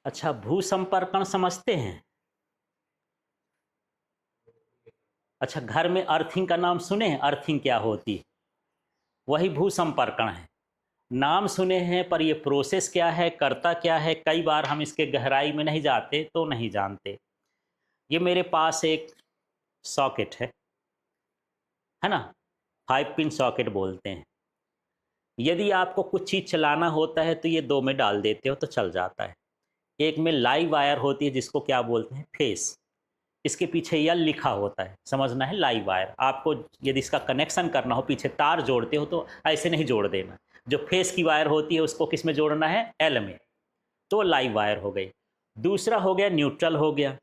अच्छा, भू संपर्कण समझते हैं? अच्छा, घर में अर्थिंग का नाम सुने हैं? अर्थिंग क्या होती है? वही भू संपर्कण है। नाम सुने हैं, पर ये प्रोसेस क्या है, करता क्या है, कई बार हम इसके गहराई में नहीं जाते तो नहीं जानते। ये मेरे पास एक सॉकेट है ना? 5 पिन सॉकेट बोलते हैं। यदि आपको कुछ चीज़ चलाना होता है तो ये 2 में डाल देते हो तो चल जाता है। एक में लाइव वायर होती है जिसको क्या बोलते हैं, फेस। इसके पीछे यल लिखा होता है, समझना है, लाइव वायर। आपको यदि इसका कनेक्शन करना हो, पीछे तार जोड़ते हो तो ऐसे नहीं जोड़ देना। जो फेस की वायर होती है उसको किस में जोड़ना है, एल में, तो लाइव वायर हो गई। दूसरा हो गया न्यूट्रल हो गया,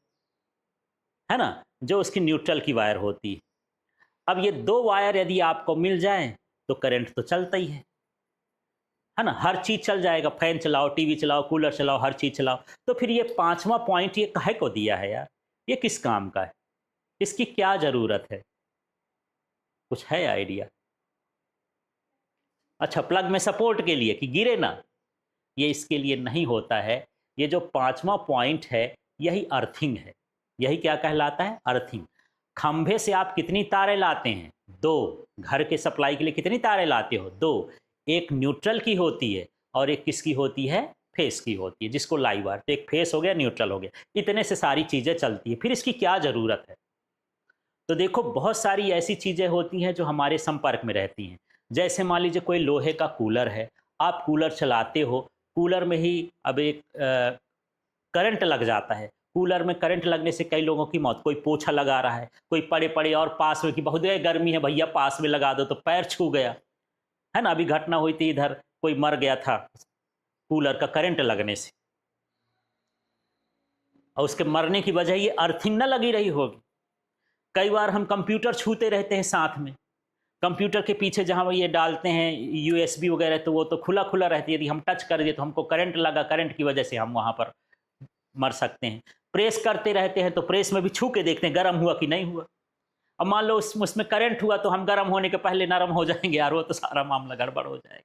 है ना, जो उसकी न्यूट्रल की वायर होती है। अब ये 2 वायर यदि आपको मिल जाए तो करंट तो चलता ही है ना, हर चीज़ चल जाएगा। फैन चलाओ, टीवी चलाओ, कूलर चलाओ, हर चीज़ चलाओ। तो फिर ये 5वां पॉइंट ये काहे को दिया है यार? ये किस काम का है? इसकी क्या ज़रूरत है? कुछ है आइडिया? अच्छा, प्लग में सपोर्ट के लिए कि गिरे ना? ये इसके लिए नहीं होता है। ये जो 5वां पॉइंट है, यही अर्थिंग है। यही क्या कहलाता है, अर्थिंग। खंभे से आप कितनी तारें लाते हैं? 2। घर के सप्लाई के लिए कितनी तारें लाते हो? 2। एक न्यूट्रल की होती है और एक किसकी होती है, फेस की होती है, जिसको लाइव वायर। तो एक फेस हो गया, न्यूट्रल हो गया। इतने से सारी चीज़ें चलती है। फिर इसकी क्या ज़रूरत है? तो देखो, बहुत सारी ऐसी चीज़ें होती हैं जो हमारे संपर्क में रहती हैं। जैसे मान लीजिए कोई लोहे का कूलर है, आप कूलर चलाते हो, कूलर में ही अब एक करंट लग जाता है। कूलर में करंट लगने से कई लोगों की मौत, कोई पोछा लगा रहा है, कोई पड़े पड़े और पास में कि बहुत गर्मी है भैया पास में लगा दो, तो पैर छू गया, है ना। अभी घटना हुई थी इधर, कोई मर गया था कूलर का करंट लगने से, और उसके मरने की वजह ये अर्थिंग न लगी रही होगी। कई बार हम कंप्यूटर छूते रहते हैं साथ में, कंप्यूटर के पीछे जहाँ वो ये डालते हैं यूएसबी वगैरह, तो वो तो खुला खुला रहती है। यदि हम टच कर दिए तो हमको करंट लगा, करंट की वजह से हम वहाँ पर मर सकते हैं। प्रेस करते रहते हैं तो प्रेस में भी छू के देखते हैं गर्म हुआ कि नहीं हुआ। अब मान लो उसमें करंट हुआ तो हम गर्म होने के पहले नरम हो जाएंगे यार, वो तो सारा मामला गड़बड़ हो जाएगा।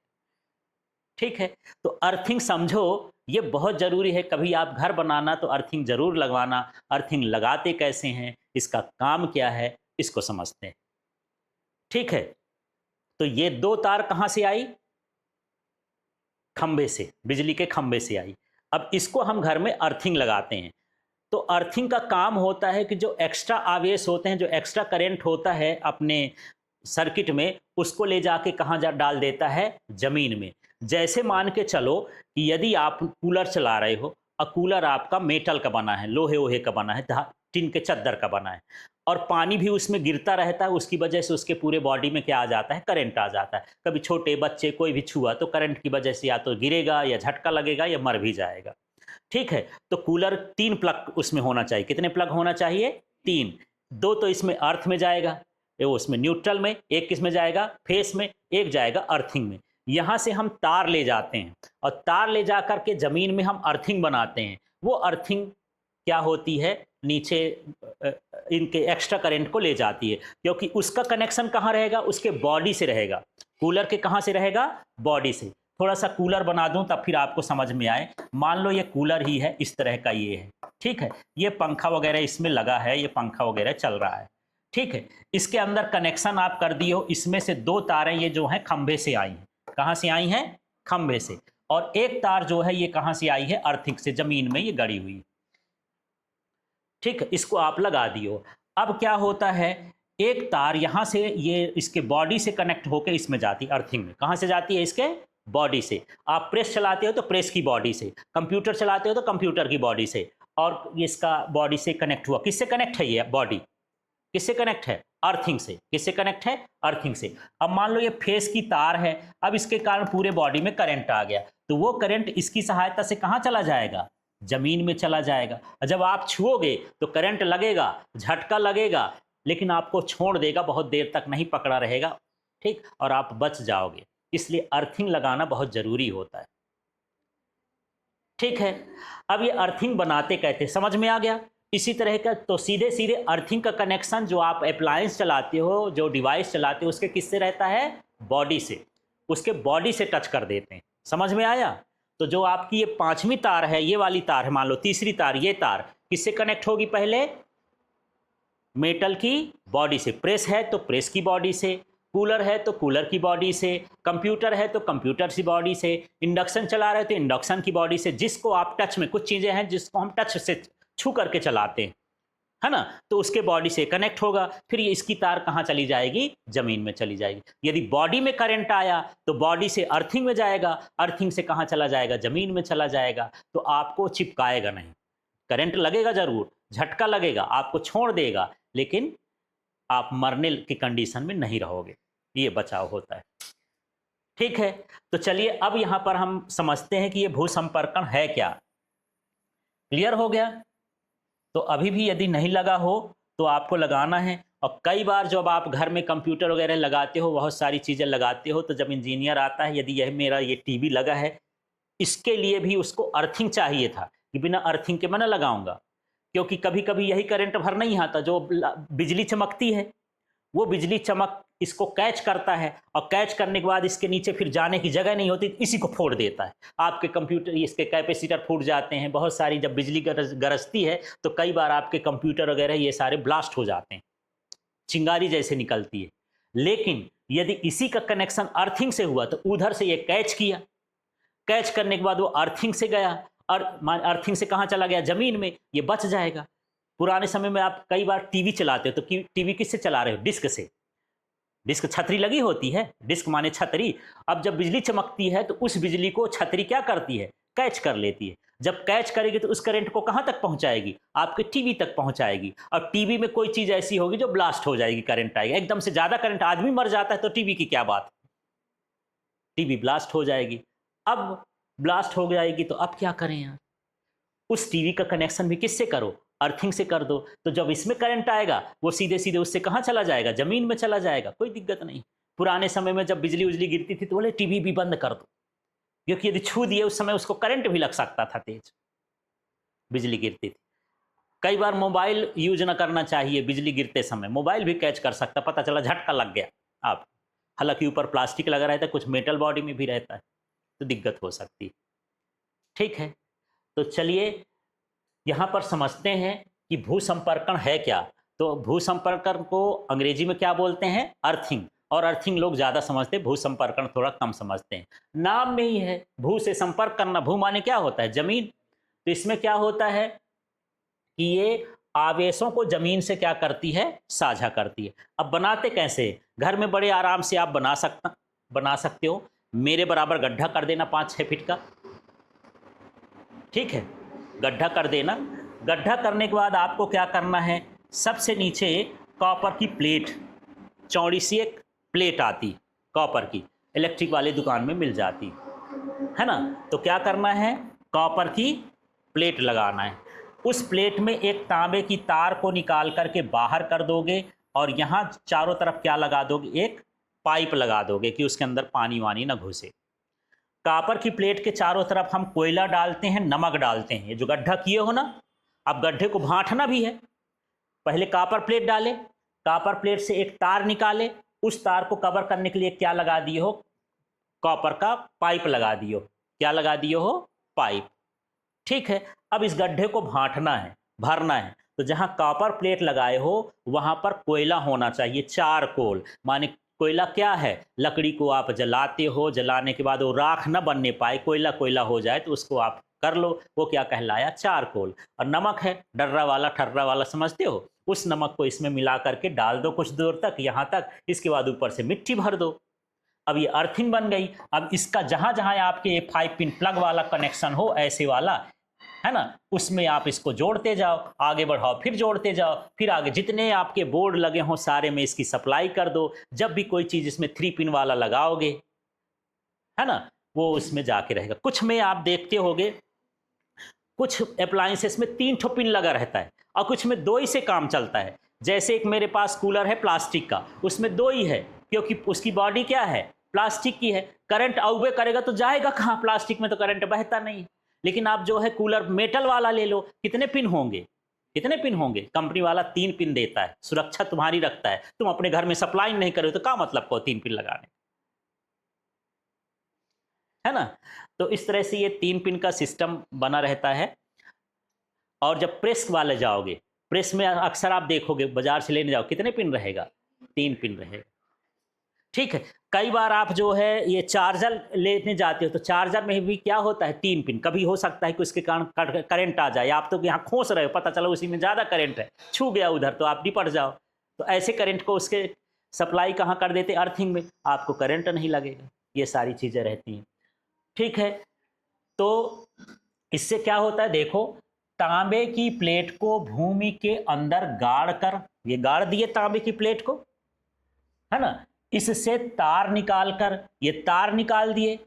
ठीक है, तो अर्थिंग समझो, ये बहुत ज़रूरी है। कभी आप घर बनाना तो अर्थिंग ज़रूर लगवाना। अर्थिंग लगाते कैसे हैं, इसका काम क्या है, इसको समझते हैं। ठीक है, तो ये 2 तार कहाँ से आई? खंबे से, बिजली के खंबे से आई। अब इसको हम घर में अर्थिंग लगाते हैं। तो अर्थिंग का काम होता है कि जो एक्स्ट्रा आवेश होते हैं, जो एक्स्ट्रा करंट होता है अपने सर्किट में, उसको ले जाके कहाँ जा डाल देता है, ज़मीन में। जैसे मान के चलो कि यदि आप कूलर चला रहे हो और कूलर आपका मेटल का बना है, लोहे वोहे का बना है, टिन के चद्दर का बना है, और पानी भी उसमें गिरता रहता है, उसकी वजह से उसके पूरे बॉडी में क्या आ जाता है, करंट आ जाता है। कभी छोटे बच्चे कोई भी छुआ तो करंट की वजह से या तो गिरेगा या झटका लगेगा या मर भी जाएगा। ठीक है, तो कूलर 3 प्लग उसमें होना चाहिए। कितने प्लग होना चाहिए? 3। 2 तो इसमें अर्थ में जाएगा, वो उसमें न्यूट्रल में, एक किस में जाएगा, फेस में, एक जाएगा अर्थिंग में। यहाँ से हम तार ले जाते हैं और तार ले जा करके ज़मीन में हम अर्थिंग बनाते हैं। वो अर्थिंग क्या होती है, नीचे अ, इनके एक्स्ट्रा करंट को ले जाती है, क्योंकि उसका कनेक्शन कहाँ रहेगा, उसके बॉडी से रहेगा। कूलर के कहाँ से रहेगा, बॉडी से। थोड़ा सा कूलर बना दूं तब फिर आपको समझ में आए। मान लो ये कूलर ही है, इस तरह का ये है, ठीक है। ये पंखा वगैरह इसमें लगा है, ये पंखा वगैरह चल रहा है, ठीक है। इसके अंदर कनेक्शन आप कर दिए हो। इसमें से 2 तारें ये जो हैं खंभे से आई हैं। कहाँ से आई हैं, खंभे से। और एक तार जो है ये कहाँ से आई है, अर्थिंग से, जमीन में ये गड़ी हुई। ठीक है, इसको आप लगा दियो। अब क्या होता है, एक तार यहाँ से ये इसके बॉडी से कनेक्ट होकर इसमें जाती है, अर्थिंग में। कहाँ से जाती है, इसके बॉडी से। आप प्रेस चलाते हो तो प्रेस की बॉडी से, कंप्यूटर चलाते हो तो कंप्यूटर की बॉडी से, और ये इसका बॉडी से कनेक्ट हुआ। किससे कनेक्ट है ये बॉडी, किससे कनेक्ट है, अर्थिंग से। किससे कनेक्ट है, अर्थिंग से। अब मान लो ये फेस की तार है, अब इसके कारण पूरे बॉडी में करंट आ गया, तो वो करंट इसकी सहायता से कहाँ चला जाएगा, जमीन में चला जाएगा। जब आप छुओगे तो करंट लगेगा, झटका लगेगा, लेकिन आपको छोड़ देगा, बहुत देर तक नहीं पकड़ा रहेगा, ठीक, और आप बच जाओगे। इसलिए अर्थिंग लगाना बहुत जरूरी होता है। ठीक है, अब ये अर्थिंग बनाते कहते, समझ में आ गया। इसी तरह का तो सीधे सीधे अर्थिंग का कनेक्शन जो आप अप्लायंस चलाते हो, जो डिवाइस चलाते हो, उसके किससे रहता है, बॉडी से। उसके बॉडी से टच कर देते हैं, समझ में आया। तो जो आपकी ये पांचवी तार है, ये वाली तार है, मान लो तीसरी तार, ये तार किससे कनेक्ट होगी? पहले मेटल की बॉडी से। प्रेस है तो प्रेस की बॉडी से, कूलर है तो कूलर की बॉडी से, कंप्यूटर है तो कंप्यूटर की बॉडी से, इंडक्शन चला रहे हो तो इंडक्शन की बॉडी से। जिसको आप टच में, कुछ चीज़ें हैं जिसको हम टच से छू करके चलाते हैं, है ना, तो उसके बॉडी से कनेक्ट होगा। फिर ये इसकी तार कहाँ चली जाएगी? जमीन में चली जाएगी। यदि बॉडी में करंट आया तो बॉडी से अर्थिंग में जाएगा, अर्थिंग से कहाँ चला जाएगा? जमीन में चला जाएगा। तो आपको चिपकाएगा नहीं, करंट लगेगा जरूर, झटका लगेगा, आपको छोड़ देगा, लेकिन आप मरने की कंडीशन में नहीं रहोगे। ये बचाव होता है। ठीक है, तो चलिए अब यहां पर हम समझते हैं कि ये भूसंपर्कण है क्या। क्लियर हो गया? तो अभी भी यदि नहीं लगा हो तो आपको लगाना है। और कई बार जब आप घर में कंप्यूटर वगैरह लगाते हो, बहुत सारी चीज़ें लगाते हो, तो जब इंजीनियर आता है, यदि यह मेरा ये टीवी लगा है, इसके लिए भी उसको अर्थिंग चाहिए था कि बिना अर्थिंग के मैं न लगाऊंगा, क्योंकि कभी कभी यही करंट भर नहीं आता, जो बिजली चमकती है वो बिजली चमक इसको कैच करता है, और कैच करने के बाद इसके नीचे फिर जाने की जगह नहीं होती, इसी को फोड़ देता है। आपके कंप्यूटर, इसके कैपेसिटर फूट जाते हैं। बहुत सारी जब बिजली गरजती है तो कई बार आपके कंप्यूटर वगैरह ये सारे ब्लास्ट हो जाते हैं, चिंगारी जैसे निकलती है। लेकिन यदि इसी का कनेक्शन अर्थिंग से हुआ तो उधर से ये कैच किया, कैच करने के बाद वो अर्थिंग से गया, और अर्थिंग से कहाँ चला गया? जमीन में, ये बच जाएगा। पुराने समय में आप कई बार टीवी चलाते हो तो टीवी किससे चला रहे हो? डिस्क से। डिस्क छतरी लगी होती है, डिस्क माने छतरी। अब जब बिजली चमकती है तो उस बिजली को छतरी क्या करती है? कैच कर लेती है। जब कैच करेगी तो उस करंट को कहां तक पहुंचाएगी? आपके टीवी तक पहुंचाएगी। और टीवी में कोई चीज ऐसी होगी जो ब्लास्ट हो जाएगी, करंट आएगा, एकदम से ज्यादा करंट, आदमी मर जाता है तो टीवी की क्या बात, टीवी ब्लास्ट हो जाएगी। अब ब्लास्ट हो जाएगी तो अब क्या करें यार? उस टीवी का कनेक्शन भी किससे करो? अर्थिंग से कर दो। तो जब इसमें करंट आएगा वो सीधे सीधे उससे कहाँ चला जाएगा? जमीन में चला जाएगा, कोई दिक्कत नहीं। पुराने समय में जब बिजली उजली गिरती थी तो बोले टीवी भी बंद कर दो, क्योंकि यदि छू दिए उस समय उसको करंट भी लग सकता था, तेज बिजली गिरती थी। कई बार मोबाइल यूज ना करना चाहिए बिजली गिरते समय, मोबाइल भी कैच कर सकता, पता चला झटका लग गया आप। हालांकि ऊपर प्लास्टिक लगा रहता है, कुछ मेटल बॉडी में भी रहता है, तो दिक्कत हो सकती है। ठीक है, तो चलिए यहां पर समझते हैं कि भूसंपर्कण है क्या। तो भूसंपर्कण को अंग्रेजी में क्या बोलते हैं? अर्थिंग। और अर्थिंग लोग ज्यादा समझते हैं, भूसंपर्कण थोड़ा कम समझते हैं। नाम में ही है, भू से संपर्क करना। भू माने क्या होता है? जमीन। तो इसमें क्या होता है कि ये आवेशों को जमीन से क्या करती है? साझा करती है। अब बनाते कैसे? घर में बड़े आराम से आप बना सकते हो। मेरे बराबर गड्ढा कर देना 5-6 फीट का, ठीक है, गड्ढा कर देना। गड्ढा करने के बाद आपको क्या करना है? सबसे नीचे कॉपर की प्लेट, चौड़ी सी एक प्लेट आती कॉपर की, इलेक्ट्रिक वाले दुकान में मिल जाती है ना। तो क्या करना है? कॉपर की प्लेट लगाना है। उस प्लेट में एक तांबे की तार को निकाल करके बाहर कर दोगे, और यहाँ चारों तरफ क्या लगा दोगे? एक पाइप लगा दोगे कि उसके अंदर पानी वानी ना घुसे। कॉपर की प्लेट के चारों तरफ हम कोयला डालते हैं, नमक डालते हैं। ये जो गड्ढा किए हो ना, अब गड्ढे को भांठना भी है। पहले कॉपर प्लेट डाले, कॉपर प्लेट से एक तार निकाले, उस तार को कवर करने के लिए क्या लगा दिए हो? कॉपर का पाइप लगा दिए हो। क्या लगा दिए हो? पाइप। ठीक है, अब इस गड्ढे को भांठना है, भरना है। तो जहां कॉपर प्लेट लगाए हो वहां पर कोयला होना चाहिए, चारकोल। माने कोयला क्या है? लकड़ी को आप जलाते हो, जलाने के बाद वो राख न बनने पाए, कोयला कोयला हो जाए तो उसको आप कर लो, वो क्या कहलाया? चारकोल। और नमक है, डर्रा वाला ठर्रा वाला, समझते हो? उस नमक को इसमें मिला करके डाल दो कुछ दूर तक, यहाँ तक। इसके बाद ऊपर से मिट्टी भर दो। अब ये अर्थिंग बन गई। अब इसका जहां जहां आपके ये 5 पिन प्लग वाला कनेक्शन हो, ऐसे वाला, है ना, उसमें आप इसको जोड़ते जाओ, आगे बढ़ाओ, फिर जोड़ते जाओ, फिर आगे जितने आपके बोर्ड लगे हों सारे में इसकी सप्लाई कर दो। जब भी कोई चीज इसमें 3 पिन वाला लगाओगे, है ना, वो उसमें जाके रहेगा। कुछ में आप देखते होगे, कुछ अप्लायंसेस में 3 ठो पिन लगा रहता है, और कुछ में 2 ही से काम चलता है। जैसे एक मेरे पास कूलर है प्लास्टिक का, उसमें 2 ही है, क्योंकि उसकी बॉडी क्या है? प्लास्टिक की है। करंट आउगे करेगा तो जाएगा कहाँ? प्लास्टिक में तो करंट बहता नहीं। लेकिन आप जो है कूलर मेटल वाला ले लो, कितने पिन होंगे? कितने पिन होंगे? कंपनी वाला 3 पिन देता है, सुरक्षा तुम्हारी रखता है। तुम अपने घर में सप्लाई नहीं करो तो क्या मतलब को 3 पिन लगाने, है ना। तो इस तरह से ये 3 पिन का सिस्टम बना रहता है। और जब प्रेस वाले जाओगे, प्रेस में अक्सर आप देखोगे बाजार से लेने जाओ कितने पिन रहेगा, 3 पिन रहेगा। ठीक है, कई बार आप जो है ये चार्जर लेने जाते हो तो चार्जर में भी क्या होता है, 3 पिन। कभी हो सकता है कि उसके कारण करंट आ जाए, आप तो यहाँ खोस रहे हो, पता चला उसी में ज़्यादा करंट है, छू गया उधर तो आप निपट जाओ। तो ऐसे करंट को उसके सप्लाई कहाँ कर देते, अर्थिंग में, आपको करंट नहीं लगेगा। ये सारी चीज़ें रहती हैं। ठीक है, तो इससे क्या होता है, देखो तांबे की प्लेट को भूमि के अंदर गाड़ कर, ये गाड़ दिए तांबे की प्लेट को, है ना, इससे तार निकाल कर, ये तार निकाल दिए,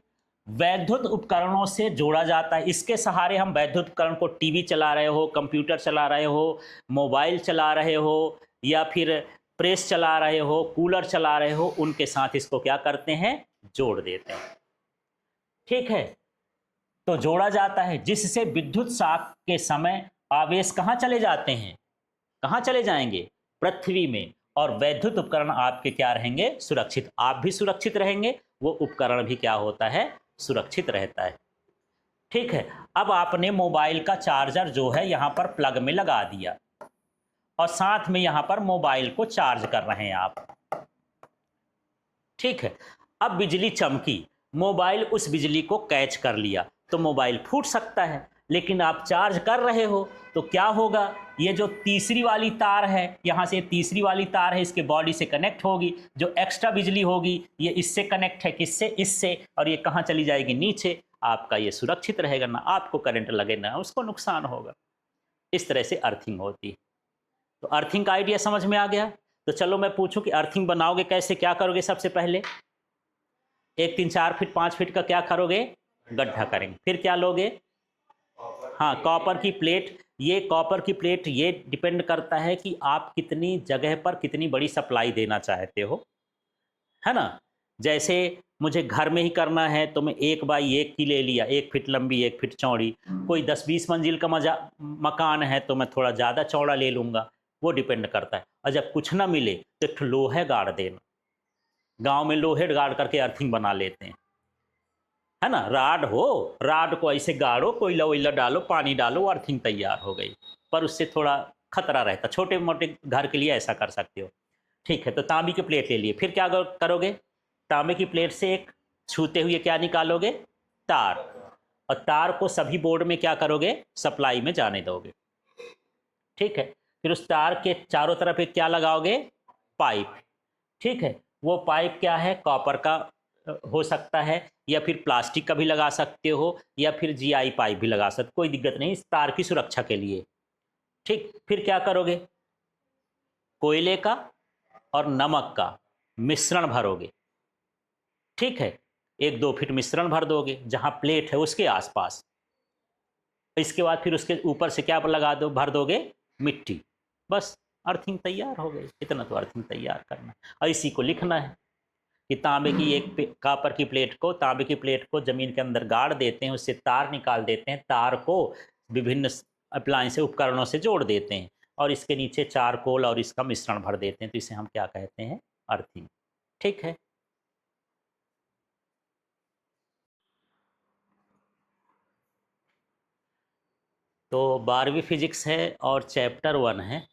वैद्युत उपकरणों से जोड़ा जाता है। इसके सहारे हम वैद्युत उपकरण को, टीवी चला रहे हो, कंप्यूटर चला रहे हो, मोबाइल चला रहे हो, या फिर प्रेस चला रहे हो, कूलर चला रहे हो, उनके साथ इसको क्या करते हैं, जोड़ देते हैं। ठीक है, तो जोड़ा जाता है, जिससे विद्युत शॉक के समय आवेश कहाँ चले जाते हैं, कहाँ चले जाएंगे, पृथ्वी में, और वैद्युत उपकरण आपके क्या रहेंगे, सुरक्षित। आप भी सुरक्षित रहेंगे, वो उपकरण भी क्या होता है, सुरक्षित रहता है। ठीक है, अब आपने मोबाइल का चार्जर जो है यहाँ पर प्लग में लगा दिया और साथ में यहाँ पर मोबाइल को चार्ज कर रहे हैं आप। ठीक है, अब बिजली चमकी, मोबाइल उस बिजली को कैच कर लिया तो मोबाइल फूट सकता है। लेकिन आप चार्ज कर रहे हो तो क्या होगा, ये जो तीसरी वाली तार है, यहाँ से तीसरी वाली तार है, इसके बॉडी से कनेक्ट होगी, जो एक्स्ट्रा बिजली होगी ये इससे कनेक्ट है, किससे, इससे, और ये कहाँ चली जाएगी, नीचे। आपका ये सुरक्षित रहेगा, ना आपको करंट लगे ना उसको नुकसान होगा। इस तरह से अर्थिंग होती है। तो अर्थिंग का आइडिया समझ में आ गया। तो चलो मैं पूछूं कि अर्थिंग बनाओगे कैसे, क्या करोगे। सबसे पहले 1, 3, 4 फीट 5 फीट का क्या करोगे, गड्ढा करेंगे। फिर क्या लोगे, हाँ, कॉपर की प्लेट। ये कॉपर की प्लेट ये डिपेंड करता है कि आप कितनी जगह पर कितनी बड़ी सप्लाई देना चाहते हो, है ना। जैसे मुझे घर में ही करना है तो मैं 1 बाई 1 की ले लिया, 1 फीट लंबी 1 फीट चौड़ी। कोई 10-20 मंजिल का मकान है तो मैं थोड़ा ज़्यादा चौड़ा ले लूँगा, वो डिपेंड करता है। और जब कुछ ना मिले तो एक लोहे गाड़ देना, गांव में लोहे गाड़ करके अर्थिंग बना लेते हैं, है ना। राड हो, राड को ऐसे गाड़ो, कोयला वोयला डालो, पानी डालो, अर्थिंग तैयार हो गई। पर उससे थोड़ा खतरा रहता, छोटे मोटे घर के लिए ऐसा कर सकते हो। ठीक है, तो तांबे की प्लेट ले लिए। फिर क्या करोगे, तांबे की प्लेट से एक छूते हुए क्या निकालोगे, तार, और तार को सभी बोर्ड में क्या करोगे, सप्लाई में जाने दोगे। ठीक है, फिर उस तार के चारों तरफ एक क्या लगाओगे, पाइप। ठीक है, वो पाइप क्या है, कॉपर का हो सकता है, या फिर प्लास्टिक का भी लगा सकते हो, या फिर जीआई पाइप भी लगा सकते, कोई दिक्कत नहीं, इस तार की सुरक्षा के लिए। ठीक, फिर क्या करोगे, कोयले का और नमक का मिश्रण भरोगे। ठीक है, 1-2 फीट मिश्रण भर दोगे जहां प्लेट है उसके आसपास। इसके बाद फिर उसके ऊपर से क्या लगा दो, भर दोगे मिट्टी। बस अर्थिंग तैयार हो गई। इतना तो अर्थिंग तैयार करना है। और इसी को लिखना है कि तांबे की एक कॉपर की प्लेट को, तांबे की प्लेट को जमीन के अंदर गाड़ देते हैं, उससे तार निकाल देते हैं, तार को विभिन्न अप्लायंस उपकरणों से जोड़ देते हैं, और इसके नीचे चारकोल और इसका मिश्रण भर देते हैं। तो इसे हम क्या कहते हैं, अर्थिंग। ठीक है, तो 12वीं फिजिक्स है और चैप्टर 1 है।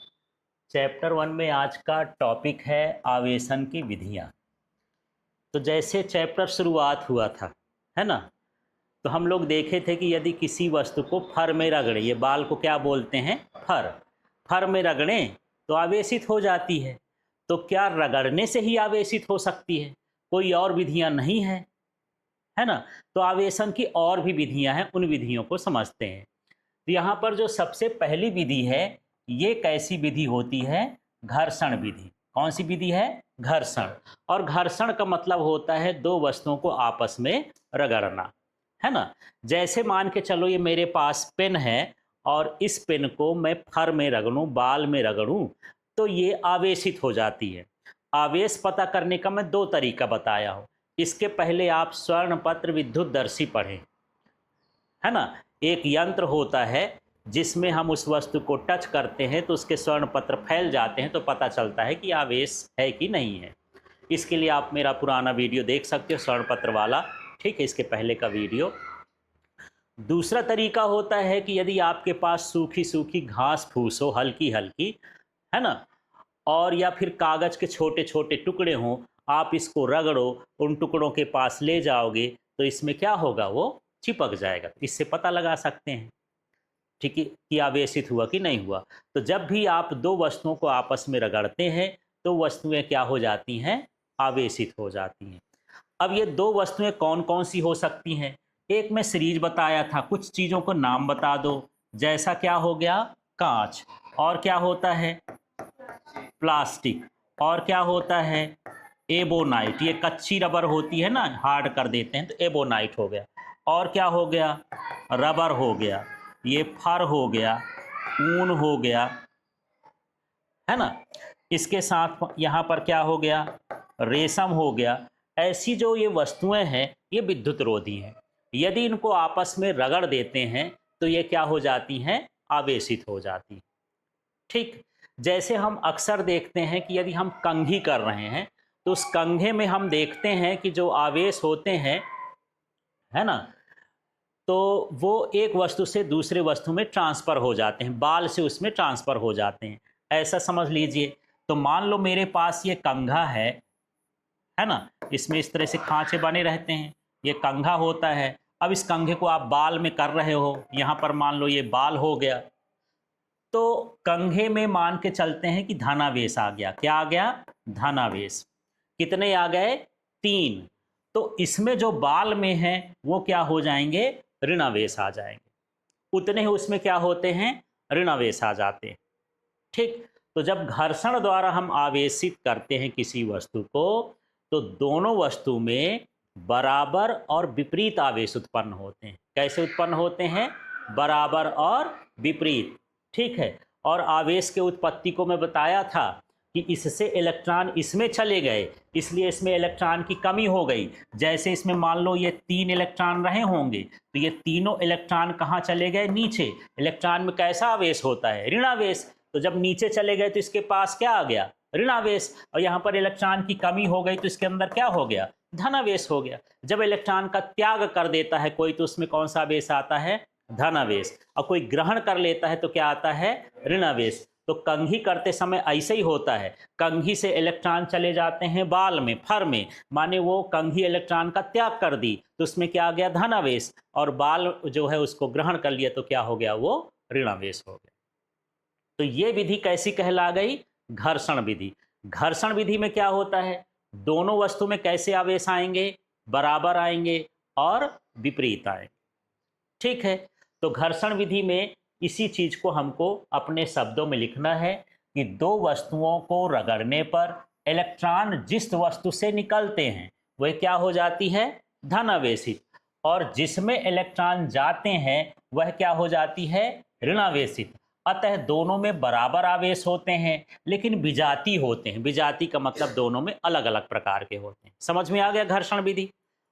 चैप्टर 1 में आज का टॉपिक है आवेशन की विधियाँ। तो जैसे चैप्टर शुरुआत हुआ था, है ना, तो हम लोग देखे थे कि यदि किसी वस्तु को फर में रगड़े, ये बाल को क्या बोलते हैं, फर, फर में रगड़ें तो आवेशित हो जाती है। तो क्या रगड़ने से ही आवेशित हो सकती है, कोई और विधियां नहीं है ना। तो आवेशन की और भी विधियां हैं, उन विधियों को समझते हैं। तो यहाँ पर जो सबसे पहली विधि है, ये कैसी विधि होती है, घर्षण विधि। कौन सी विधि है, घर्षण। और घर्षण का मतलब होता है दो वस्तुओं को आपस में रगड़ना, है ना। जैसे मान के चलो ये मेरे पास पेन है और इस पेन को मैं फर में रगड़ूं, बाल में रगड़ूं, तो ये आवेशित हो जाती है। आवेश पता करने का मैं 2 तरीका बताया हूँ। इसके पहले आप स्वर्णपत्र विद्युतदर्शी पढ़ें, है ना। एक यंत्र होता है जिसमें हम उस वस्तु को टच करते हैं तो उसके स्वर्णपत्र फैल जाते हैं, तो पता चलता है कि आवेश है कि नहीं है। इसके लिए आप मेरा पुराना वीडियो देख सकते हो, स्वर्णपत्र वाला। ठीक है, इसके पहले का वीडियो। दूसरा तरीका होता है कि यदि आपके पास सूखी सूखी घास फूस हो, हल्की हल्की, है ना, और या फिर कागज के छोटे छोटे टुकड़े हों, आप इसको रगड़ो, उन टुकड़ों के पास ले जाओगे तो इसमें क्या होगा, वो चिपक जाएगा। इससे पता लगा सकते हैं, ठीक है, कि आवेशित हुआ कि नहीं हुआ। तो जब भी आप दो वस्तुओं को आपस में रगड़ते हैं तो वस्तुएं क्या हो जाती हैं, आवेशित हो जाती हैं। अब ये दो वस्तुएं कौन कौन सी हो सकती हैं? एक मैं सीरीज बताया था, कुछ चीज़ों को नाम बता दो, जैसा क्या हो गया, कांच, और क्या होता है, प्लास्टिक, और क्या होता है, एबोनाइट। ये कच्ची रबर होती है ना, हार्ड कर देते हैं तो एबोनाइट हो गया। और क्या हो गया, रबर हो गया, ये फर हो गया, ऊन हो गया, है ना। इसके साथ यहाँ पर क्या हो गया, रेशम हो गया। ऐसी जो ये वस्तुएं हैं ये विद्युत रोधी हैं। यदि इनको आपस में रगड़ देते हैं तो ये क्या हो जाती हैं, आवेशित हो जाती हैं। ठीक, जैसे हम अक्सर देखते हैं कि यदि हम कंघी कर रहे हैं तो उस कंघे में हम देखते हैं कि जो आवेश होते हैं, है ना, तो वो एक वस्तु से दूसरे वस्तु में ट्रांसफ़र हो जाते हैं, बाल से उसमें ट्रांसफ़र हो जाते हैं, ऐसा समझ लीजिए। तो मान लो मेरे पास ये कंघा है ना, इसमें इस तरह से खांचे बने रहते हैं, ये कंघा होता है। अब इस कंघे को आप बाल में कर रहे हो, यहाँ पर मान लो ये बाल हो गया, तो कंघे में मान के चलते हैं कि धनावेश आ गया। क्या आ गया, धनावेश। कितने आ गए, 3। तो इसमें जो बाल में है वो क्या हो जाएंगे, ऋणावेश आ जाएंगे। उतने ही उसमें क्या होते हैं, ऋणावेश आ जाते हैं। ठीक, तो जब घर्षण द्वारा हम आवेशित करते हैं किसी वस्तु को तो दोनों वस्तु में बराबर और विपरीत आवेश उत्पन्न होते हैं। कैसे उत्पन्न होते हैं, बराबर और विपरीत। ठीक है, और आवेश के उत्पत्ति को मैं बताया था कि इससे इलेक्ट्रॉन इसमें चले गए, इसलिए इसमें इलेक्ट्रॉन की कमी हो गई। जैसे इसमें मान लो ये 3 इलेक्ट्रॉन रहे होंगे तो ये तीनों इलेक्ट्रॉन कहाँ चले गए, नीचे। इलेक्ट्रॉन में कैसा आवेश होता है, ऋणावेश। तो जब नीचे चले गए तो इसके पास क्या आ गया, ऋणावेश। और यहाँ पर इलेक्ट्रॉन की कमी हो गई तो इसके अंदर क्या हो गया, धनावेश हो गया। जब इलेक्ट्रॉन का त्याग कर देता है कोई तो उसमें कौन सा आवेश आता है, धनावेश। और कोई ग्रहण कर लेता है तो क्या आता है, ऋणावेश। तो कंघी करते समय ऐसे ही होता है, कंघी से इलेक्ट्रॉन चले जाते हैं बाल में, फर में, माने वो कंघी इलेक्ट्रॉन का त्याग कर दी तो उसमें क्या आ गया, धनावेश। और बाल जो है उसको ग्रहण कर लिया तो क्या हो गया, वो ऋणावेश हो गया। तो ये विधि कैसी कहला गई, घर्षण विधि। घर्षण विधि में क्या होता है, दोनों वस्तु में कैसे आवेश आएंगे, बराबर आएंगे और विपरीत आएंगे। ठीक है, तो घर्षण विधि में इसी चीज को हमको अपने शब्दों में लिखना है कि दो वस्तुओं को रगड़ने पर इलेक्ट्रॉन जिस वस्तु से निकलते हैं वह क्या हो जाती है, धनावेशित, और जिसमें इलेक्ट्रॉन जाते हैं वह क्या हो जाती है, ऋणावेशित। अतः दोनों में बराबर आवेश होते हैं लेकिन विजाती होते हैं। विजाती का मतलब दोनों में अलग अलग प्रकार के होते हैं। समझ में आ गया घर्षण विधि।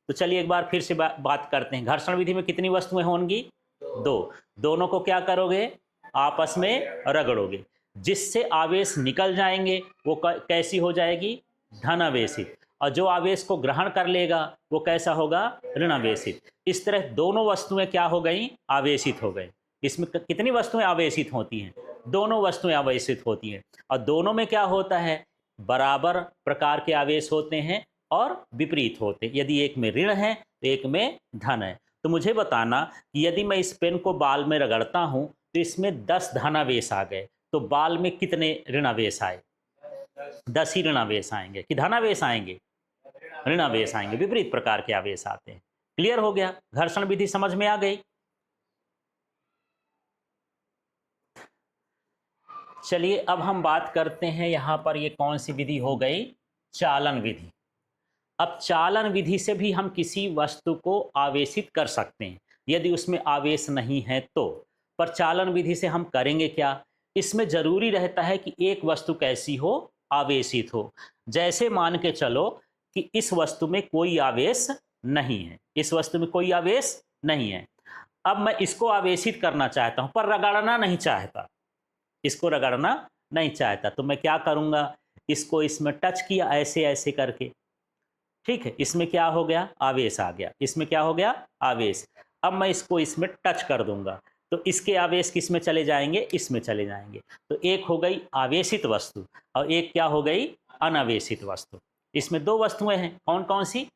तो चलिए एक बार फिर से बात करते हैं। घर्षण विधि में कितनी वस्तुएं होंगी, 2। दोनों को क्या करोगे, आपस में रगड़ोगे, जिससे आवेश निकल जाएंगे वो कैसी हो जाएगी, धनावेशित। और जो आवेश को ग्रहण कर लेगा वो कैसा होगा, ऋणावेशित। इस तरह दोनों वस्तुएं क्या हो गई, आवेशित हो गई। इसमें कितनी वस्तुएं आवेशित होती हैं, दोनों वस्तुएं आवेशित होती हैं। और दोनों में क्या होता है, बराबर प्रकार के आवेश होते हैं और विपरीत होते हैं। यदि एक में ऋण है तो एक में धन है। तो मुझे बताना कि यदि मैं इस पेन को बाल में रगड़ता हूं तो इसमें 10 धनावेश आ गए तो बाल में कितने ऋणावेश आए, 10 ही ऋणावेश आएंगे कि धनावेश आएंगे, ऋणावेश आएंगे। विपरीत प्रकार के आवेश आते हैं। क्लियर हो गया, घर्षण विधि समझ में आ गई। चलिए अब हम बात करते हैं, यहां पर ये कौन सी विधि हो गई, चालन विधि। अब चालन विधि से भी हम किसी वस्तु को आवेशित कर सकते हैं यदि उसमें आवेश नहीं है तो। पर चालन विधि से हम करेंगे क्या, इसमें जरूरी रहता है कि एक वस्तु कैसी हो, आवेशित हो। जैसे मान के चलो कि इस वस्तु में कोई आवेश नहीं है, इस वस्तु में कोई आवेश नहीं है। अब मैं इसको आवेशित करना चाहता हूं पर रगड़ना नहीं चाहता, इसको रगड़ना नहीं चाहता, तो मैं क्या करूंगा, इसको इसमें टच किया ऐसे ऐसे करके। ठीक है, इसमें क्या हो गया, आवेश आ गया। इसमें क्या हो गया, आवेश। अब मैं इसको इसमें टच कर दूंगा तो इसके आवेश किस में चले जाएंगे, इसमें चले जाएंगे। तो एक हो गई आवेशित वस्तु और एक क्या हो गई, अनावेशित वस्तु। इसमें दो वस्तुएं हैं, कौन कौन सी,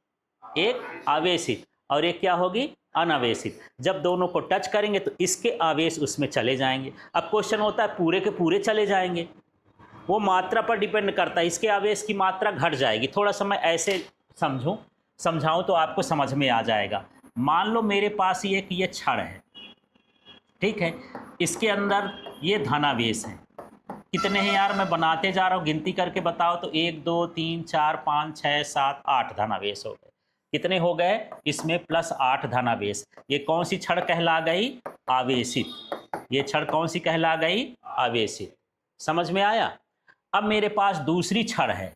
एक आवेशित और एक क्या होगी, अनावेशित। जब दोनों को टच करेंगे तो इसके आवेश उसमें चले जाएंगे। अब क्वेश्चन होता है पूरे के पूरे चले जाएंगे, वो मात्रा पर डिपेंड करता है, इसके आवेश की मात्रा घट जाएगी। थोड़ा सा मैं ऐसे समझाऊं तो आपको समझ में आ जाएगा। मान लो मेरे पास ये क्षण है, ठीक है, इसके अंदर ये धनावेश है। कितने हैं यार, मैं बनाते जा रहा हूँ, गिनती करके बताओ तो 1 2 3 4 5 6 7 8 धनावेश हो गए। कितने हो गए, इसमें +8 धनावेश। ये कौन सी क्षण कहला गई, आवेशित। ये क्षण कौन सी कहला गई, आवेशित। समझ में आया। अब मेरे पास दूसरी क्षण है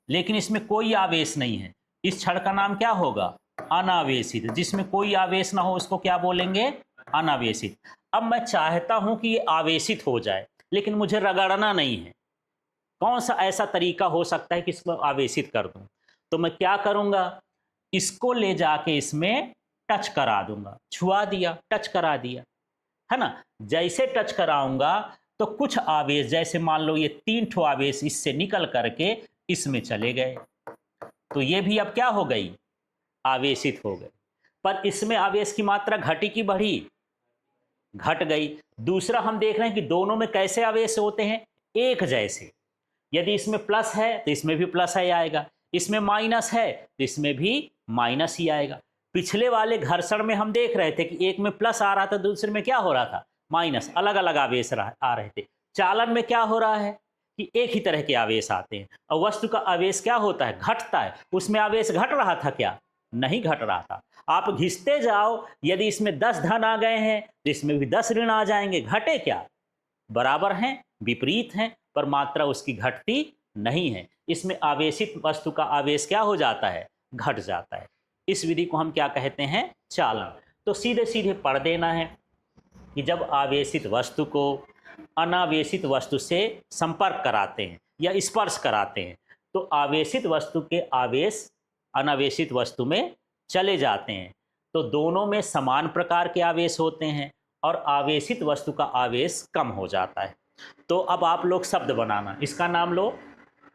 लेकिन इसमें कोई आवेश नहीं है, इस क्षण का नाम क्या होगा, अनावेशित। जिसमें कोई आवेश ना हो उसको क्या बोलेंगे, अनावेशित। अब मैं चाहता हूं कि ये आवेशित हो जाए लेकिन मुझे रगड़ना नहीं है। कौन सा ऐसा तरीका हो सकता है कि इसको आवेशित कर दूं, तो मैं क्या करूंगा, इसको ले जाके इसमें टच करा दूंगा। छुआ दिया, टच करा दिया, है ना। जैसे टच कराऊंगा तो कुछ आवेश, जैसे मान लो ये 3 ठो आवेश इससे निकल करके इसमें चले गए, तो ये भी अब क्या हो गई, आवेशित हो गए। पर इसमें आवेश की मात्रा घटी की बढ़ी, घट गई। दूसरा हम देख रहे हैं कि दोनों में कैसे आवेश होते हैं, एक जैसे। यदि इसमें प्लस है तो इसमें भी प्लस ही आएगा, इसमें माइनस है तो इसमें भी माइनस ही आएगा। पिछले वाले घर्षण में हम देख रहे थे कि एक में प्लस आ रहा था, दूसरे में क्या हो रहा था, माइनस। अलग अलग आवेश आ रहे थे। चालन में क्या हो रहा है कि एक ही तरह के आवेश आते हैं और वस्तु का आवेश क्या होता है, घटता है। उसमें आवेश घट रहा था क्या, नहीं घट रहा था। आप घिसते जाओ, यदि इसमें 10 धन आ गए हैं तो इसमें भी 10 ऋण आ जाएंगे। घटे क्या, बराबर हैं, विपरीत हैं, पर मात्रा उसकी घटती नहीं है। इसमें आवेशित वस्तु का आवेश क्या हो जाता है, घट जाता है। इस विधि को हम क्या कहते हैं, चालन। तो सीधे सीधे पढ़ देना है कि जब आवेशित वस्तु को अनावेशित वस्तु से संपर्क कराते हैं या स्पर्श कराते हैं तो आवेशित वस्तु के आवेश अनावेशित वस्तु में चले जाते हैं। तो दोनों में समान प्रकार के आवेश होते हैं और आवेशित वस्तु का आवेश कम हो जाता है। तो अब आप लोग शब्द बनाना, इसका नाम लो।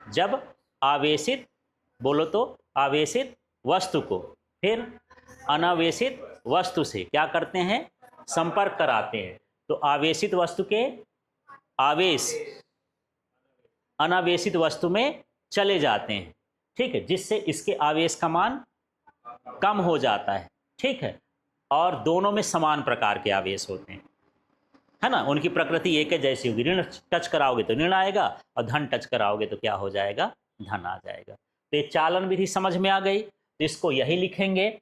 जब आवेशित, बोलो तो आवेशित वस्तु को फिर अनावेशित वस्तु से क्या करते हैं, संपर्क कराते हैं, तो आवेशित वस्तु के आवेश अनावेशित वस्तु में चले जाते हैं, ठीक है, जिससे इसके आवेश का मान कम हो जाता है, ठीक है। और दोनों में समान प्रकार के आवेश होते हैं, है ना, उनकी प्रकृति एक है जैसी होगी। ऋण टच कराओगे तो ऋण आएगा और धन टच कराओगे तो क्या हो जाएगा, धन आ जाएगा। तो ये चालन विधि समझ में आ गई। तो इसको यही लिखेंगे,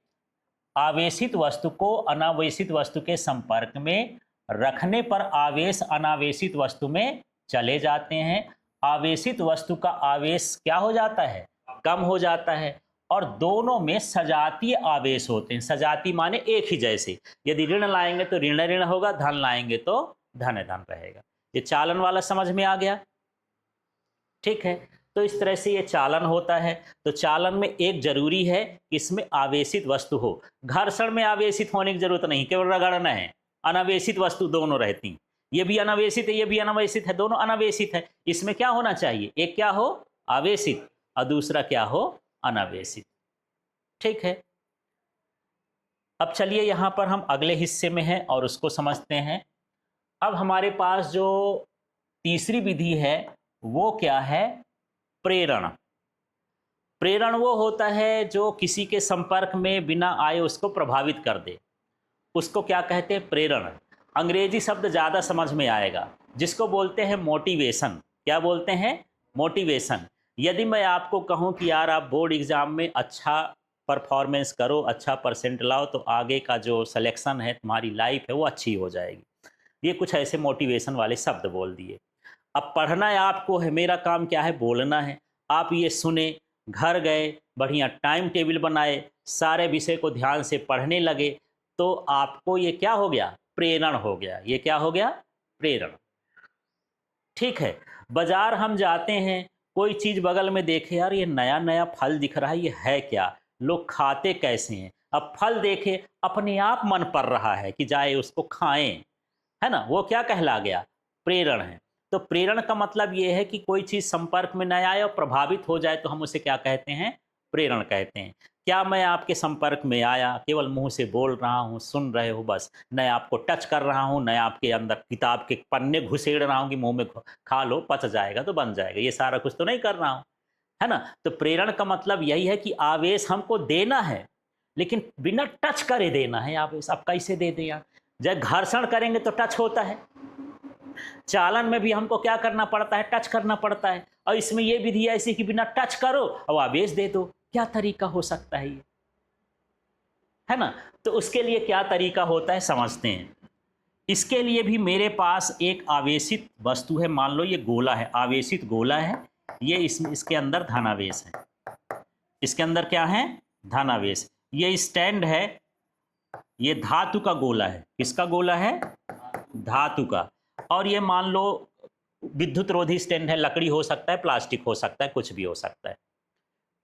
आवेशित वस्तु को अनावेशित वस्तु के संपर्क में रखने पर आवेश अनावेशित वस्तु में चले जाते हैं। आवेशित वस्तु का आवेश क्या हो जाता है, कम हो जाता है। और दोनों में सजातीय आवेश होते हैं। सजाती माने एक ही जैसे। यदि ऋण लाएंगे तो ऋण ऋण होगा, धन लाएंगे तो धन धन रहेगा। ये चालन वाला समझ में आ गया, ठीक है। तो इस तरह से ये चालन होता है। तो चालन में एक जरूरी है कि इसमें आवेशित वस्तु हो। घर्षण में आवेशित होने की जरूरत नहीं, केवल रगड़ना है। अनावेशित वस्तु दोनों रहती, ये भी अनावेशित है, ये भी अनावेशित है, दोनों अनावेशित है। इसमें क्या होना चाहिए, एक क्या हो आवेशित और दूसरा क्या हो अनावेशित, ठीक है। अब चलिए यहाँ पर हम अगले हिस्से में हैं और उसको समझते हैं। अब हमारे पास जो तीसरी विधि है वो क्या है, प्रेरण। प्रेरण वो होता है जो किसी के संपर्क में बिना आए उसको प्रभावित कर दे, उसको क्या कहते हैं, प्रेरण। अंग्रेजी शब्द ज़्यादा समझ में आएगा, जिसको बोलते हैं मोटिवेशन। क्या बोलते हैं, मोटिवेशन। यदि मैं आपको कहूं कि यार आप बोर्ड एग्ज़ाम में अच्छा परफॉर्मेंस करो, अच्छा परसेंट लाओ, तो आगे का जो सिलेक्शन है, तुम्हारी लाइफ है, वो अच्छी हो जाएगी। ये कुछ ऐसे मोटिवेशन वाले शब्द बोल दिए। अब पढ़ना है आपको है, मेरा काम क्या है, बोलना है। आप ये सुने, घर गए, बढ़िया टाइम टेबल बनाए, सारे विषय को ध्यान से पढ़ने लगे, तो आपको ये क्या हो गया, प्रेरण हो गया। ये क्या हो गया, प्रेरण, ठीक है। बाजार हम जाते हैं, कोई चीज़ बगल में देखे, यार ये नया नया फल दिख रहा है, ये है क्या, लोग खाते कैसे हैं। अब फल देखे अपने आप मन पर रहा है कि जाए उसको खाएं, है ना, वो क्या कहला गया, प्रेरण है। तो प्रेरण का मतलब ये है कि कोई चीज़ संपर्क में न आए और प्रभावित हो जाए तो हम उसे क्या कहते हैं, प्रेरण कहते हैं। क्या मैं आपके संपर्क में आया, केवल मुंह से बोल रहा हूँ, सुन रहे हो बस, न आपको टच कर रहा हूँ, न आपके अंदर किताब के पन्ने घुसेड़ रहा हूँ कि मुंह में खा लो पच जाएगा तो बन जाएगा, ये सारा कुछ तो नहीं कर रहा हूँ, है ना। तो प्रेरण का मतलब यही है कि आवेश हमको देना है लेकिन बिना टच करे देना है आवेश। अब कैसे दे दें यार, जब घर्षण करेंगे तो टच होता है, चालन में भी हमको क्या करना पड़ता है, टच करना पड़ता है, और इसमें यह विधि ऐसी कि बिना टच करो और आवेश दे दो। क्या तरीका हो सकता है ये, है ना। तो उसके लिए क्या तरीका होता है समझते हैं। इसके लिए भी मेरे पास एक आवेशित वस्तु है, मान लो ये गोला है, आवेशित गोला है, ये इसके अंदर धनावेश है, इसके अंदर क्या है, धनावेश। ये स्टैंड है, ये धातु का गोला है, किसका गोला है, धातु का। और ये मान लो विद्युत रोधी स्टैंड है, लकड़ी हो सकता है, प्लास्टिक हो सकता है, कुछ भी हो सकता है,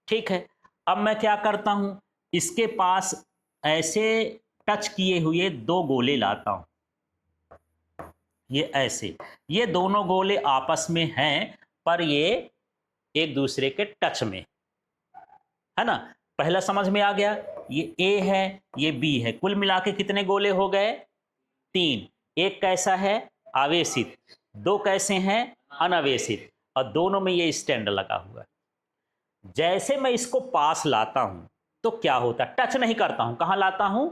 ठीक है। अब मैं क्या करता हूं, इसके पास ऐसे टच किए हुए दो गोले लाता हूं, ये ऐसे, ये दोनों गोले आपस में हैं पर ये एक दूसरे के टच में, है ना। पहला समझ में आ गया, ये ए है, ये बी है, कुल मिला के कितने गोले हो गए, 3। एक कैसा है, आवेशित, 2 कैसे हैं, अनावेशित, और दोनों में ये स्टैंड लगा हुआ है। जैसे मैं इसको पास लाता हूं तो क्या होता है, टच नहीं करता हूं, कहां लाता हूं,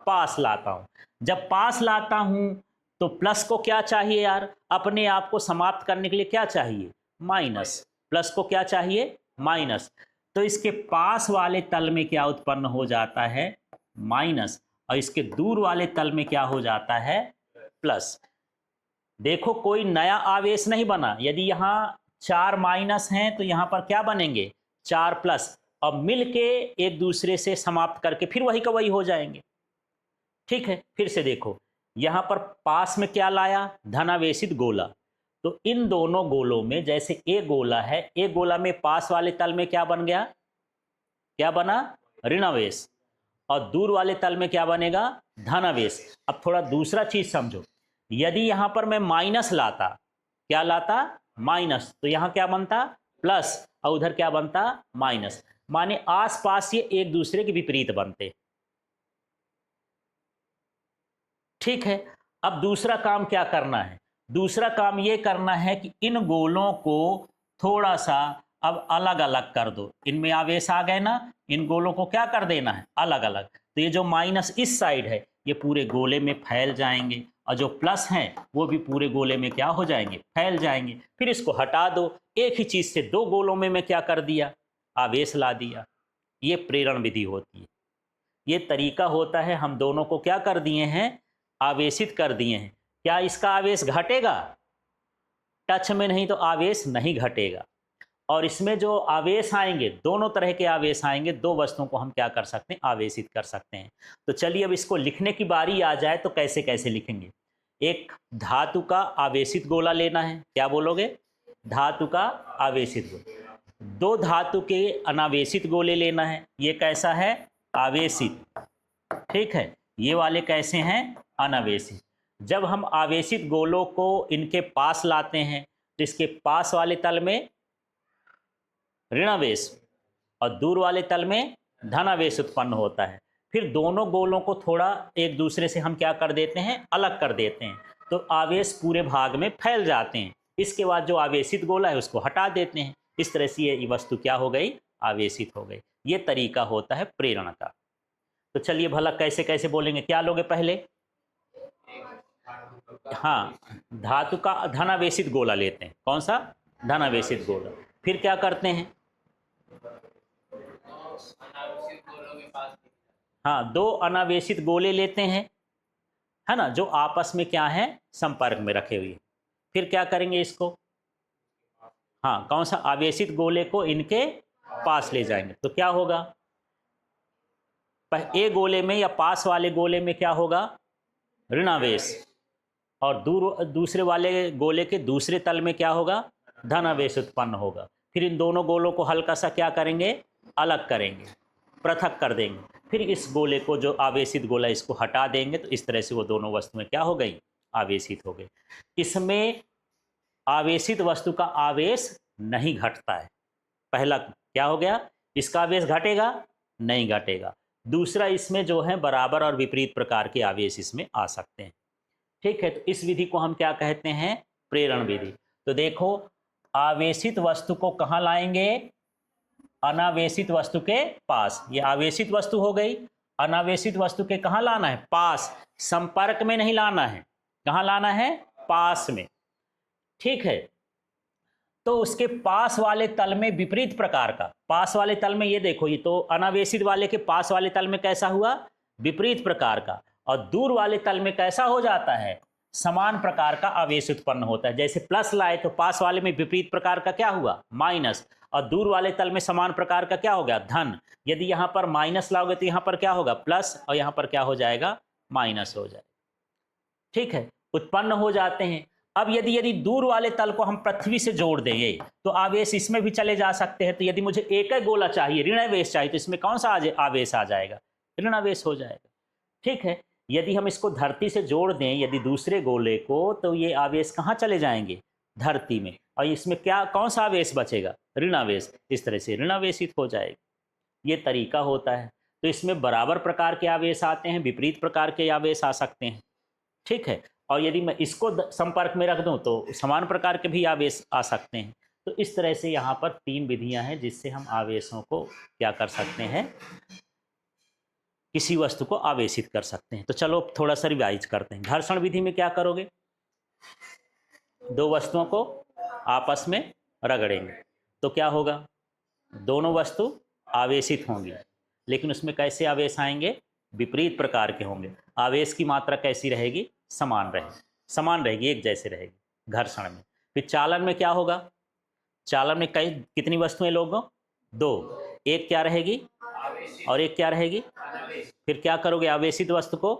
पास लाता हूं। जब पास लाता हूं तो प्लस को क्या चाहिए यार, अपने आप को समाप्त करने के लिए क्या चाहिए, माइनस। प्लस को क्या चाहिए, माइनस। तो इसके पास वाले तल में क्या उत्पन्न हो जाता है, माइनस, और इसके दूर वाले तल में क्या हो जाता है, प्लस। देखो कोई नया आवेश नहीं बना, यदि यहाँ 4 माइनस हैं तो यहाँ पर क्या बनेंगे, 4 प्लस, और मिलके एक दूसरे से समाप्त करके फिर वही का वही हो जाएंगे, ठीक है। फिर से देखो, यहाँ पर पास में क्या लाया, धनावेशित गोला, तो इन दोनों गोलों में जैसे एक गोला है, एक गोला में पास वाले तल में क्या बन गया, क्या बना, ऋणावेश, और दूर वाले तल में क्या बनेगा, धनावेश। अब थोड़ा दूसरा चीज समझो, यदि यहां पर मैं माइनस लाता, क्या लाता, माइनस, तो यहां क्या बनता, प्लस, और उधर क्या बनता, माइनस। माने आसपास ये एक दूसरे के विपरीत बनते, ठीक है। अब दूसरा काम क्या करना है, दूसरा काम ये करना है कि इन गोलों को थोड़ा सा अब अलग अलग कर दो, इनमें आवेश आ गए ना, इन गोलों को क्या कर देना है, अलग अलग। तो ये जो माइनस इस साइड है ये पूरे गोले में फैल जाएंगे, और जो प्लस हैं वो भी पूरे गोले में क्या हो जाएंगे, फैल जाएंगे। फिर इसको हटा दो, एक ही चीज से दो गोलों में मैं क्या कर दिया, आवेश ला दिया। ये प्रेरण विधि होती है, ये तरीका होता है, हम दोनों को क्या कर दिए हैं, आवेशित कर दिए हैं। क्या इसका आवेश घटेगा, टच में नहीं तो आवेश नहीं घटेगा। और इसमें जो आवेश आएंगे, दोनों तरह के आवेश आएंगे, दो वस्तुओं को हम क्या कर सकते हैं, आवेशित कर सकते हैं। तो चलिए अब इसको लिखने की बारी आ जाए तो कैसे कैसे लिखेंगे। एक धातु का आवेशित गोला लेना है, क्या बोलोगे, धातु का आवेशित गोला। 2 धातु के अनावेशित गोले लेना है, ये कैसा है, आवेशित, ठीक है। ये वाले कैसे हैं, अनावेशित। जब हम आवेशित गोलों को इनके पास लाते हैं तो इसके पास वाले तल में ऋणावेश और दूर वाले तल में धनावेश उत्पन्न होता है। फिर दोनों गोलों को थोड़ा एक दूसरे से हम क्या कर देते हैं, अलग कर देते हैं, तो आवेश पूरे भाग में फैल जाते हैं। इसके बाद जो आवेशित गोला है उसको हटा देते हैं। इस तरह से ये वस्तु क्या हो गई, आवेशित हो गई। ये तरीका होता है प्रेरण का। तो चलिए भला कैसे कैसे बोलेंगे, क्या लोगे पहले, हाँ, धातु का धनावेशित गोला लेते हैं, कौन सा, धनावेशित गोला। फिर क्या करते हैं, हाँ, 2 अनावेशित गोले लेते हैं, है ना, जो आपस में क्या है, संपर्क में रखे हुए। फिर क्या करेंगे इसको, हाँ, कौन सा, आवेशित गोले को इनके पास ले जाएंगे, तो क्या होगा, ए गोले में या पास वाले गोले में क्या होगा, ऋणावेश, और दूसरे वाले गोले के दूसरे तल में क्या होगा, धनावेश उत्पन्न होगा। फिर इन दोनों गोलों को हल्का सा क्या करेंगे, अलग करेंगे, पृथक कर देंगे। फिर इस गोले को, जो आवेशित गोला, इसको हटा देंगे तो इस तरह से वो दोनों वस्तुएं क्या हो गई, आवेशित हो गई। इसमें आवेशित वस्तु का आवेश नहीं घटता है। पहला क्या हो गया, इसका आवेश घटेगा नहीं घटेगा। दूसरा, इसमें जो है बराबर और विपरीत प्रकार के आवेश इसमें आ सकते हैं। ठीक है, तो इस विधि को हम क्या कहते हैं, प्रेरण विधि। तो देखो, आवेशित वस्तु को कहाँ लाएंगे, अनावेशित वस्तु के पास। ये आवेशित वस्तु हो गई, अनावेशित वस्तु के कहाँ लाना है, पास। संपर्क में नहीं लाना है, कहाँ लाना है, पास में। ठीक है, तो उसके पास वाले तल में विपरीत प्रकार का, पास वाले तल में ये देखो, ये तो अनावेशित वाले के पास वाले तल में कैसा हुआ, विपरीत प्रकार का, और दूर वाले तल में कैसा हो जाता है, समान प्रकार का आवेश उत्पन्न होता है। जैसे प्लस लाए तो पास वाले में विपरीत प्रकार का क्या हुआ, माइनस, और दूर वाले तल में समान प्रकार का क्या हो गया, धन। यदि यहां पर माइनस लाओगे तो यहां पर क्या होगा, प्लस, और यहां पर क्या हो जाएगा, माइनस हो जाएगा। ठीक है, उत्पन्न हो जाते हैं। अब यदि दूर वाले तल को हम पृथ्वी से जोड़ देंगे तो आवेश इसमें भी चले जा सकते हैं। तो यदि मुझे एक ही गोला चाहिए, ऋण आवेश चाहिए, तो इसमें कौन सा आवेश आ जाएगा, ऋण आवेश हो जाएगा। ठीक है, यदि हम इसको धरती से जोड़ दें, यदि दूसरे गोले को, तो ये आवेश कहाँ चले जाएंगे, धरती में, और इसमें क्या, कौन सा आवेश बचेगा, ऋण आवेश। इस तरह से ऋण आवेशित हो जाएगा। ये तरीका होता है। तो इसमें बराबर प्रकार के आवेश आते हैं, विपरीत प्रकार के आवेश आ सकते हैं। ठीक है, और यदि मैं इसको संपर्क में रख दूं तो समान प्रकार के भी आवेश आ सकते हैं। तो इस तरह से यहाँ पर 3 विधियां हैं जिससे हम आवेशों को क्या कर सकते हैं, किसी वस्तु को आवेशित कर सकते हैं। तो चलो थोड़ा सा रिवाइज करते हैं। घर्षण विधि में क्या करोगे, 2 वस्तुओं को आपस में रगड़ेंगे तो क्या होगा, दोनों वस्तु आवेशित होंगी, लेकिन उसमें कैसे आवेश आएंगे, विपरीत प्रकार के होंगे। आवेश की मात्रा कैसी रहेगी, समान रहेगी, एक जैसे रहेगी घर्षण में। फिर चालन में क्या होगा, चालन में कितनी वस्तुएं लोगों, 2, एक क्या रहेगी और एक क्या रहेगी। फिर क्या करोगे, आवेशित वस्तु को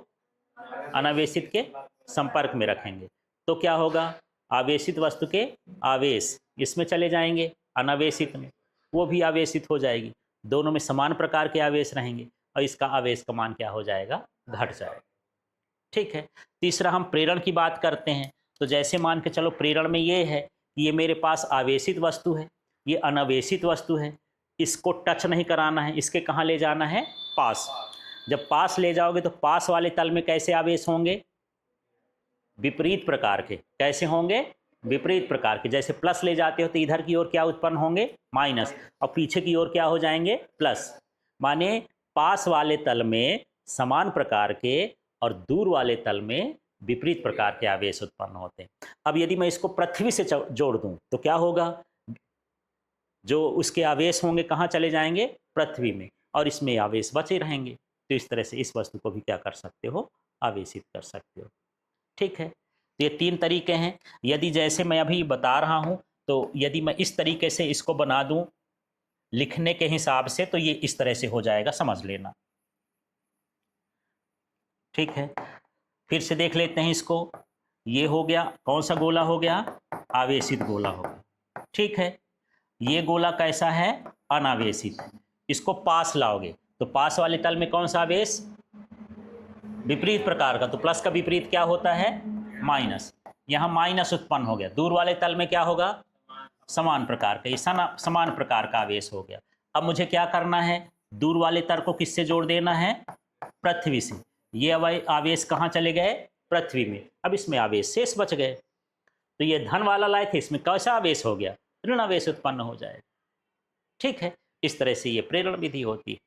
अनावेशित के संपर्क में रखेंगे तो क्या होगा, आवेशित वस्तु के आवेश इसमें चले जाएंगे, अनावेशित में, वो भी आवेशित हो जाएगी। दोनों में समान प्रकार के आवेश रहेंगे और इसका आवेश का मान क्या हो जाएगा, घट जाएगा। ठीक है, तीसरा हम प्रेरण की बात करते हैं। तो जैसे मान के चलो, प्रेरण में ये है कि ये मेरे पास आवेशित वस्तु है, ये अनावेशित वस्तु है, इसको टच नहीं कराना है, इसके कहाँ ले जाना है, पास। जब पास ले जाओगे तो पास वाले तल में कैसे आवेश होंगे, विपरीत प्रकार के। कैसे होंगे, विपरीत प्रकार के। जैसे प्लस ले जाते हो तो इधर की ओर क्या उत्पन्न होंगे, माइनस, और पीछे की ओर क्या हो जाएंगे, प्लस। माने पास वाले तल में समान प्रकार के और दूर वाले तल में विपरीत प्रकार के आवेश उत्पन्न होते हैं। अब यदि मैं इसको पृथ्वी से जोड़ दूं तो क्या होगा, जो उसके आवेश होंगे कहाँ चले जाएंगे, पृथ्वी में, और इसमें आवेश बचे रहेंगे। तो इस तरह से इस वस्तु को भी क्या कर सकते हो, आवेशित कर सकते हो। ठीक है, तो ये 3 तरीके हैं। यदि जैसे मैं अभी बता रहा हूं, तो यदि मैं इस तरीके से इसको बना दूं लिखने के हिसाब से, तो ये इस तरह से हो जाएगा, समझ लेना। ठीक है, फिर से देख लेते हैं इसको। ये हो गया, कौन सा गोला हो गया, आवेशित गोला हो गया। ठीक है, ये गोला कैसा है, अनावेशित। इसको पास लाओगे तो पास वाले तल में कौन सा आवेश, विपरीत प्रकार का। तो प्लस का विपरीत क्या होता है, माइनस। यहाँ माइनस उत्पन्न हो गया। दूर वाले तल में क्या होगा, समान प्रकार का, ये समान प्रकार का आवेश हो गया। अब मुझे क्या करना है, दूर वाले तल को किससे जोड़ देना है, पृथ्वी से। ये आवेश कहाँ चले गए, पृथ्वी में। अब इसमें आवेश शेष बच गए। तो ये धन वाला लाए थे, इसमें कैसा आवेश हो गया, ऋण आवेश उत्पन्न हो जाएगा। ठीक है, इस तरह से ये प्रेरण विधि होती है।